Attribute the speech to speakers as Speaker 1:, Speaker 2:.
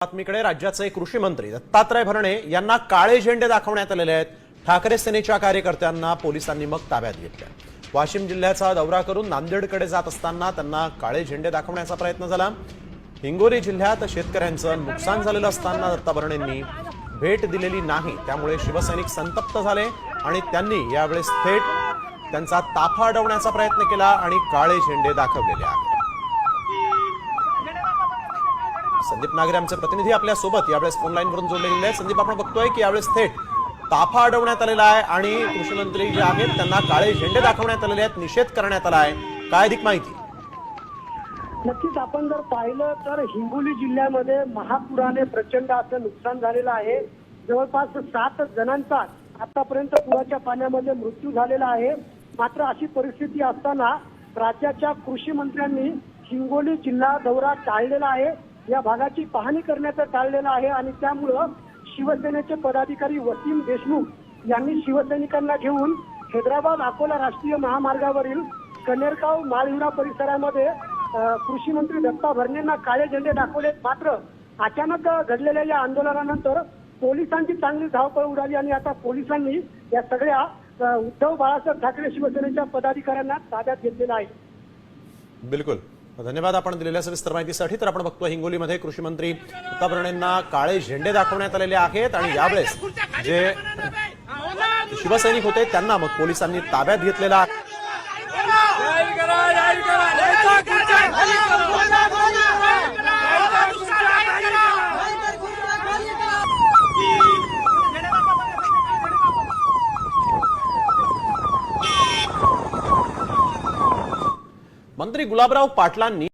Speaker 1: बातमीकडे राज्याचे कृषी मंत्री दत्तात्रय भरणे यांना काळे झेंडे दाखवण्यात आलेले आहेत। ठाकरे सेनेच्या कार्यकर्त्यांना पोलिसांनी मग ताब्यात घेतलं। वाशिम जिल्ह्याचा दौरा करून नांदेडकडे जात असताना त्यांना काळे झेंडे दाखवण्याचा प्रयत्न झाला। हिंगोली जिल्ह्यात शेतकऱ्यांचं नुकसान झालेलं असताना दत्ता भरणेंनी भेट दिलेली नाही, त्यामुळे शिवसैनिक संतप्त झाले आणि त्यांनी यावेळेस थेट त्यांचा ताफा अडवण्याचा प्रयत्न केला आणि काळे झेंडे दाखवलेले आहेत। संदीप नागरे आमचे प्रतिनिधी आपल्या सोबत यावेळेस फोन लाईनवरून जोडलेले आहेत। संदीप, आपण बघतोय की यावेळेस थेट ताफा अडवण्यात आलेला आहे आणि कृषी मंत्री जे आहेत त्यांना काळे झेंडे दाखवण्यात आलेले आहेत, निषेध करण्यात आला आहे। काय अधिक माहिती?
Speaker 2: नक्कीच आपण जर पाहिलं तर हिंगोली जिल्ह्यामध्ये महापुराने प्रचंड असं नुकसान झालेलं आहे। जवळपास 7 जणांचा आतापर्यंत पुराच्या पाण्यामध्ये मृत्यू झालेला आहे। मात्र अशी परिस्थिती असताना राज्याच्या कृषी मंत्र्यांनी हिंगोली जिल्हा दौरा टाळलेला आहे, या भागाची पाहणी करण्याचं टाळलेलं आहे आणि त्यामुळं शिवसेनेचे पदाधिकारी वसीम देशमुख यांनी शिवसैनिकांना घेऊन हैदराबाद अकोला राष्ट्रीय महामार्गावरील कनेरगाव माळहिरा परिसरामध्ये कृषी मंत्री दत्ता भरणेंना काळे झेंडे दाखवले। मात्र अचानक घडलेल्या या आंदोलनानंतर पोलिसांची चांगली धावपळ उडाली आणि आता पोलिसांनी या सगळ्या उद्धव बाळासाहेब ठाकरे शिवसेनेच्या पदाधिकाऱ्यांना ताब्यात घेतलेला आहे।
Speaker 1: बिलकुल, धन्यवाद आपण दिलेल्या सविस्तर माहितीसाठी। तर आपण बघतो हिंगोलीमध्ये कृषी मंत्री दत्ता भरणेंना काळे झेंडे दाखवण्यात आलेले आहेत आणि यावेळेस जे शिवसैनिक होते त्यांना मग पोलिसांनी ताब्यात घेतलेला आहे। मंत्री गुलाबराव पाटलांनी